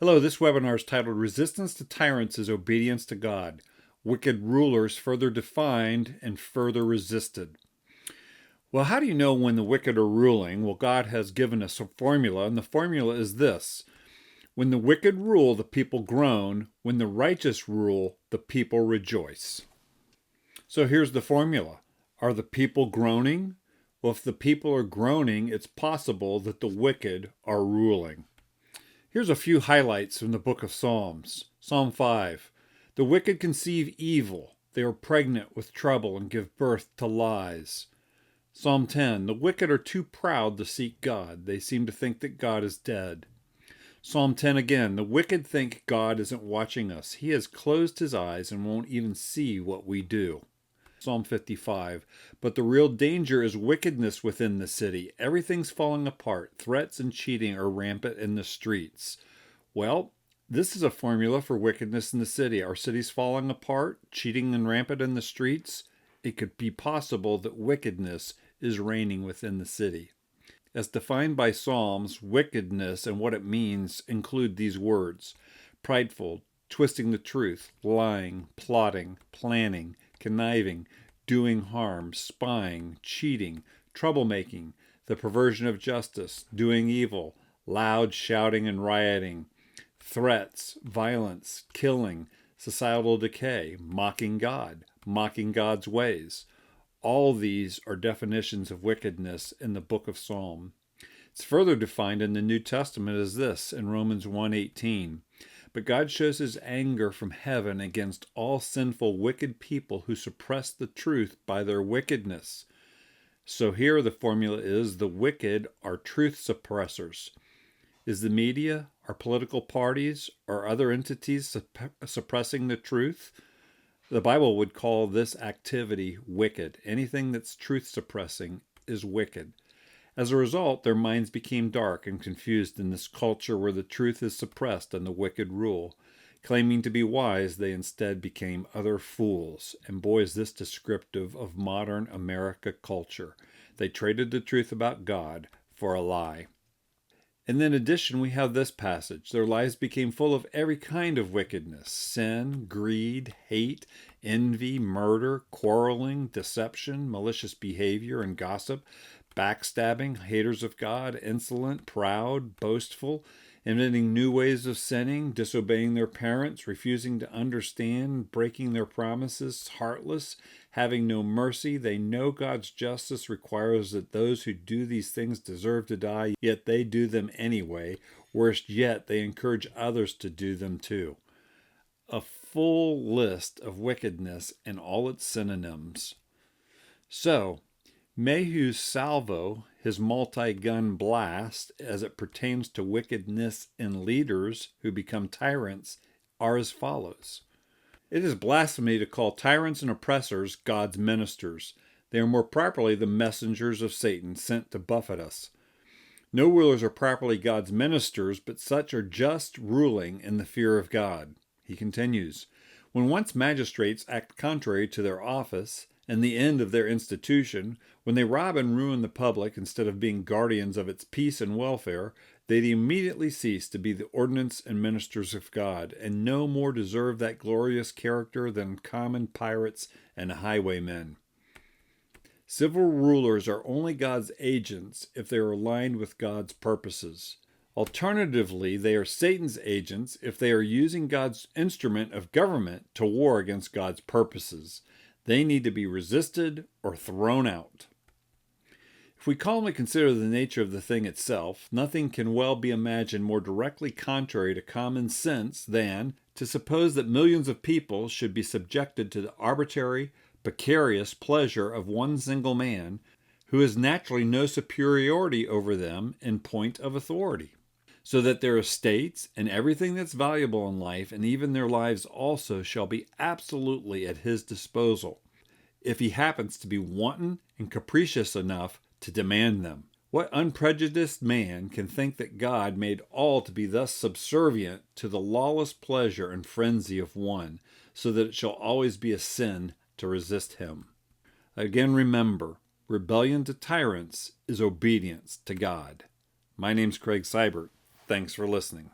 Hello, this webinar is titled Resistance to Tyrants is Obedience to God. Wicked Rulers Further Defined and Further Resisted. Well, how do you know when the wicked are ruling? Well, God has given us a formula, and the formula is this. When the wicked rule, the people groan. When the righteous rule, the people rejoice. So here's the formula. Are the people groaning? Well, if the people are groaning, it's possible that the wicked are ruling. Here's a few highlights from the book of Psalms. Psalm 5. The wicked conceive evil. They are pregnant with trouble and give birth to lies. Psalm 10. The wicked are too proud to seek God. They seem to think that God is dead. Psalm 10 again. The wicked think God isn't watching us. He has closed his eyes and won't even see what we do. Psalm 55. But the real danger is wickedness within the city. Everything's falling apart. Threats and cheating are rampant in the streets. Well, this is a formula for wickedness in the city. Our city's falling apart, cheating and rampant in the streets. It could be possible that wickedness is reigning within the city. As defined by Psalms, wickedness and what it means include these words: prideful, twisting the truth, lying, plotting, planning, conniving, doing harm, spying, cheating, troublemaking, the perversion of justice, doing evil, loud shouting and rioting, threats, violence, killing, societal decay, mocking God, mocking God's ways. All these are definitions of wickedness in the book of Psalm. It's further defined in the New Testament as this in Romans 1:18. But God shows his anger from heaven against all sinful, wicked people who suppress the truth by their wickedness. So here the formula is the wicked are truth suppressors. Is the media, our political parties, or other entities suppressing the truth? The Bible would call this activity wicked. Anything that's truth suppressing is wicked. As a result, their minds became dark and confused in this culture where the truth is suppressed and the wicked rule. Claiming to be wise, they instead became utter fools. And boy, is this descriptive of modern America culture. They traded the truth about God for a lie. And in addition, we have this passage. Their lives became full of every kind of wickedness: sin, greed, hate, envy, murder, quarreling, deception, malicious behavior, and gossip, backstabbing, haters of God, insolent, proud, boastful, inventing new ways of sinning, disobeying their parents, refusing to understand, breaking their promises, heartless, having no mercy. They know God's justice requires that those who do these things deserve to die, yet they do them anyway. Worst yet, they encourage others to do them too. A full list of wickedness and all its synonyms. So, Mayhew's salvo, his multi-gun blast, as it pertains to wickedness in leaders who become tyrants, are as follows. It is blasphemy to call tyrants and oppressors God's ministers. They are more properly the messengers of Satan sent to buffet us. No rulers are properly God's ministers, but such are just ruling in the fear of God. He continues, when once magistrates act contrary to their office and the end of their institution, when they rob and ruin the public instead of being guardians of its peace and welfare, they immediately cease to be the ordinance and ministers of God, and no more deserve that glorious character than common pirates and highwaymen. Civil rulers are only God's agents if they are aligned with God's purposes. Alternatively, they are Satan's agents if they are using God's instrument of government to war against God's purposes. They need to be resisted or thrown out. If we calmly consider the nature of the thing itself, nothing can well be imagined more directly contrary to common sense than to suppose that millions of people should be subjected to the arbitrary, precarious pleasure of one single man who has naturally no superiority over them in point of authority, so that their estates and everything that's valuable in life, and even their lives also, shall be absolutely at his disposal, if he happens to be wanton and capricious enough to demand them. What unprejudiced man can think that God made all to be thus subservient to the lawless pleasure and frenzy of one, so that it shall always be a sin to resist him? Again, remember, rebellion to tyrants is obedience to God. My name's Craig Seibert. Thanks for listening.